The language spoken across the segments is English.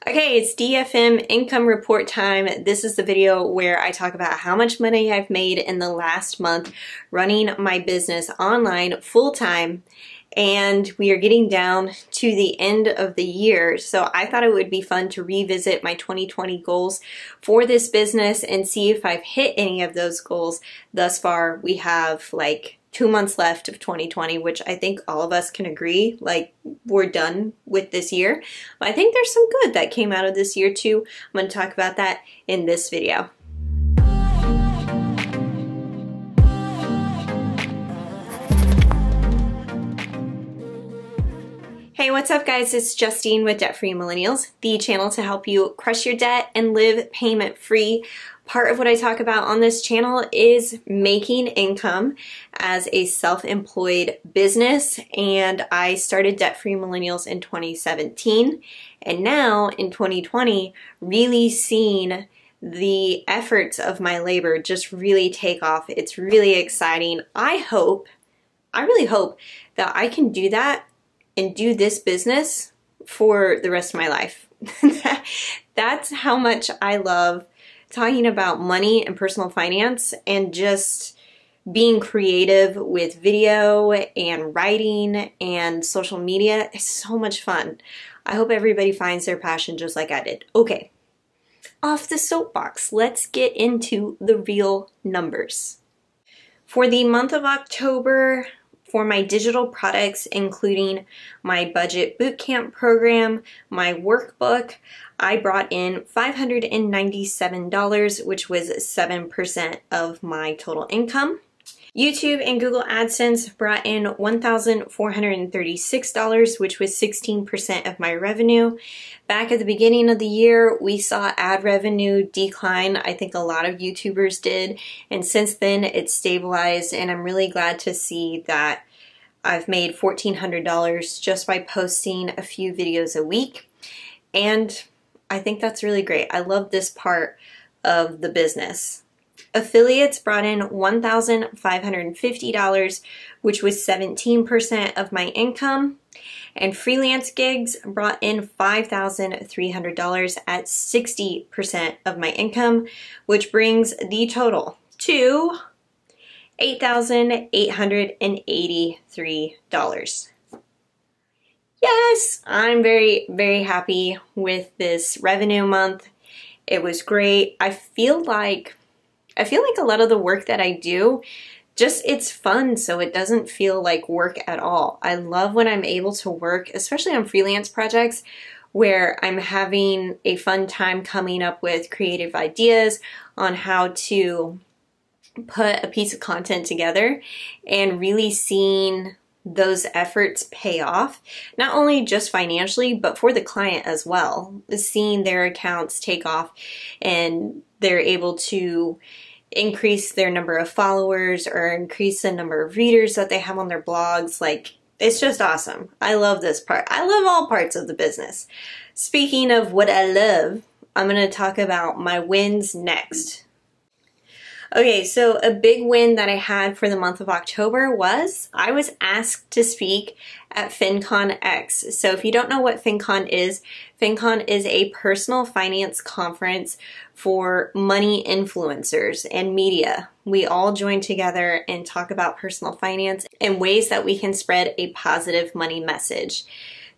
Okay, it's DFM income report time. This is the video where I talk about how much money I've made in the last month running my business online full-time, and we are getting down to the end of the year. So I thought it would be fun to revisit my 2020 goals for this business and see if I've hit any of those goals thus far. We have like 2 months left of 2020, which I think all of us can agree, like, we're done with this year. But I think there's some good that came out of this year too. I'm going to talk about that in this video. Hey, what's up guys? It's Justine with Debt Free Millennials, the channel to help you crush your debt and live payment free. Part of what I talk about on this channel is making income as a self-employed business, and I started Debt Free Millennials in 2017, and now in 2020 really seeing the efforts of my labor just really take off. It's really exciting. I really hope that I can do that and do this business for the rest of my life. That's how much I love talking about money and personal finance and just being creative with video and writing and social media. It's so much fun. I hope everybody finds their passion just like I did. Okay, off the soapbox, let's get into the real numbers. For the month of October, for my digital products, including my budget bootcamp program, my workbook, I brought in $597, which was 7% of my total income. YouTube and Google AdSense brought in $1,436, which was 16% of my revenue. Back at the beginning of the year, we saw ad revenue decline. I think a lot of YouTubers did. And since then, it's stabilized, and I'm really glad to see that I've made $1,400 just by posting a few videos a week. And I think that's really great. I love this part of the business. Affiliates brought in $1,550, which was 17% of my income. And freelance gigs brought in $5,300 at 60% of my income, which brings the total to $8,883. Yes, I'm very, very happy with this revenue month. It was great. I feel like a lot of the work that I do, it's fun, so it doesn't feel like work at all. I love when I'm able to work, especially on freelance projects, where I'm having a fun time coming up with creative ideas on how to put a piece of content together and really seeing those efforts pay off, not only just financially, but for the client as well. Seeing their accounts take off and they're able to increase their number of followers or increase the number of readers that they have on their blogs. Like, it's just awesome. I love this part. I love all parts of the business. Speaking of what I love, I'm going to talk about my wins next. Okay, so a big win that I had for the month of October was I was asked to speak at FinCon X. So if you don't know what FinCon is a personal finance conference for money influencers and media. We all join together and talk about personal finance and ways that we can spread a positive money message.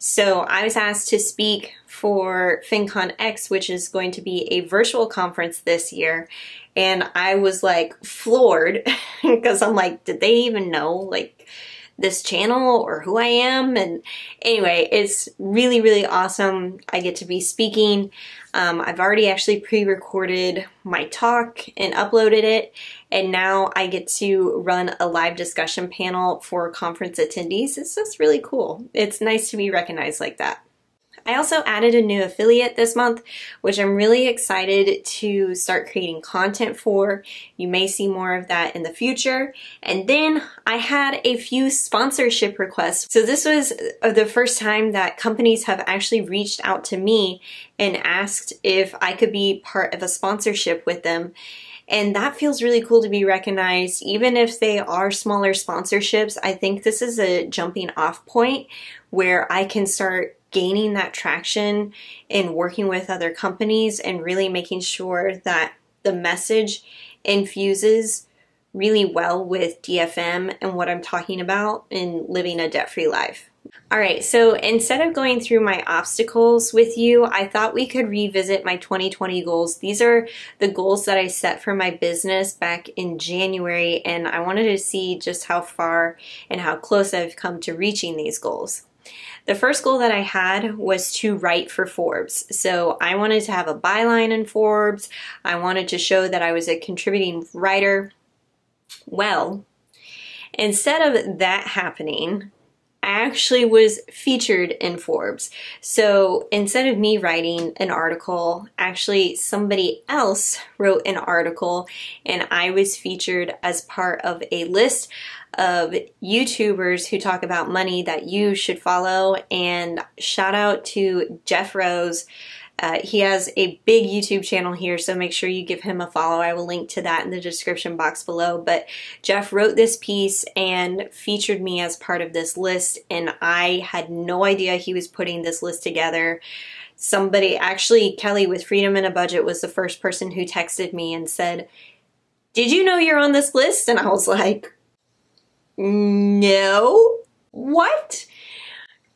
So I was asked to speak for FinCon X, which is going to be a virtual conference this year. And I was like floored because I'm like, did they even know like this channel or who I am? And anyway, it's really, really awesome. I get to be speaking. I've already actually pre-recorded my talk and uploaded it. And now I get to run a live discussion panel for conference attendees. It's just really cool. It's nice to be recognized like that. I also added a new affiliate this month, which I'm really excited to start creating content for. You may see more of that in the future. And then I had a few sponsorship requests. So this was the first time that companies have actually reached out to me and asked if I could be part of a sponsorship with them. And that feels really cool to be recognized. Even if they are smaller sponsorships, I think this is a jumping off point where I can start gaining that traction in working with other companies and really making sure that the message infuses really well with DFM and what I'm talking about in living a debt-free life. All right, so instead of going through my obstacles with you, I thought we could revisit my 2020 goals. These are the goals that I set for my business back in January, and I wanted to see just how far and how close I've come to reaching these goals. The first goal that I had was to write for Forbes. So I wanted to have a byline in Forbes. I wanted to show that I was a contributing writer. Well, instead of that happening, I actually was featured in Forbes. So instead of me writing an article, actually somebody else wrote an article and I was featured as part of a list of YouTubers who talk about money that you should follow. And shout out to Jeff Rose. He has a big YouTube channel here, so make sure you give him a follow. I will link to that in the description box below. But Jeff wrote this piece and featured me as part of this list, and I had no idea he was putting this list together. Somebody, actually Kelly with Freedom in a Budget, was the first person who texted me and said, "Did you know you're on this list?" And I was like, "No, what?"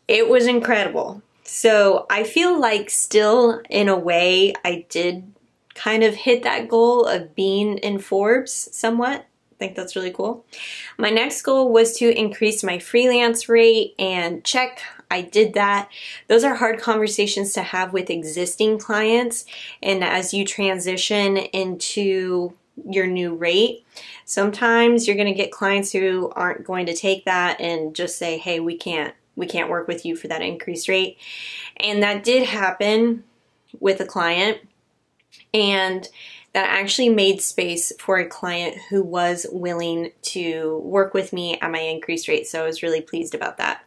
It was incredible. So I feel like still, in a way, I did kind of hit that goal of being in Forbes somewhat. I think that's really cool. My next goal was to increase my freelance rate, and check, I did that. Those are hard conversations to have with existing clients, and as you transition into your new rate, sometimes you're going to get clients who aren't going to take that and just say, "Hey, we can't work with you for that increased rate." And that did happen with a client, and that actually made space for a client who was willing to work with me at my increased rate. So I was really pleased about that.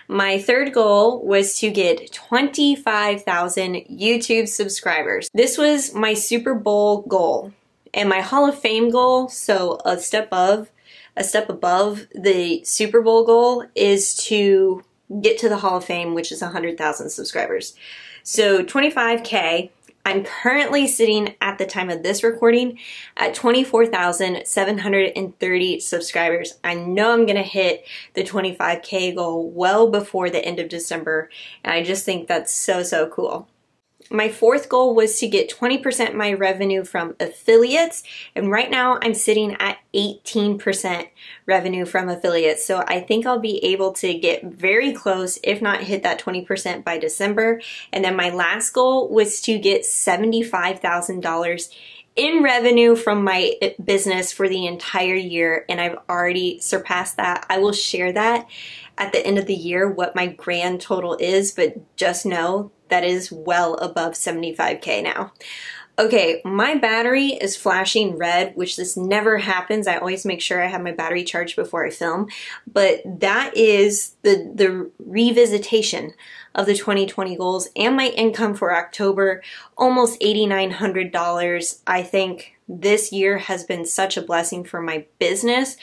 My third goal was to get 25,000 YouTube subscribers. This was my Super Bowl goal. And my Hall of Fame goal, so a step above the Super Bowl goal, is to get to the Hall of Fame, which is 100,000 subscribers. So 25K, I'm currently sitting at the time of this recording at 24,730 subscribers. I know I'm gonna hit the 25K goal well before the end of December, and I just think that's so, so cool. My fourth goal was to get 20% of my revenue from affiliates, and right now I'm sitting at 18% revenue from affiliates. So I think I'll be able to get very close, if not hit that 20% by December. And then my last goal was to get $75,000 in revenue from my business for the entire year, and I've already surpassed that. I will share that at the end of the year, what my grand total is, but just know that is well above 75K now. Okay, my battery is flashing red, which this never happens. I always make sure I have my battery charged before I film, but that is the revisitation of the 2020 goals and my income for October, almost $8,900. I think this year has been such a blessing for my business,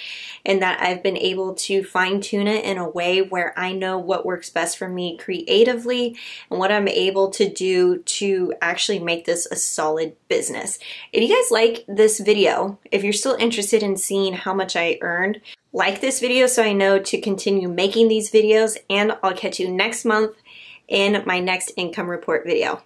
and that I've been able to fine tune it in a way where I know what works best for me creatively and what I'm able to do to actually make this a solid business. If you guys like this video, if you're still interested in seeing how much I earned, like this video so I know to continue making these videos, and I'll catch you next month in my next income report video.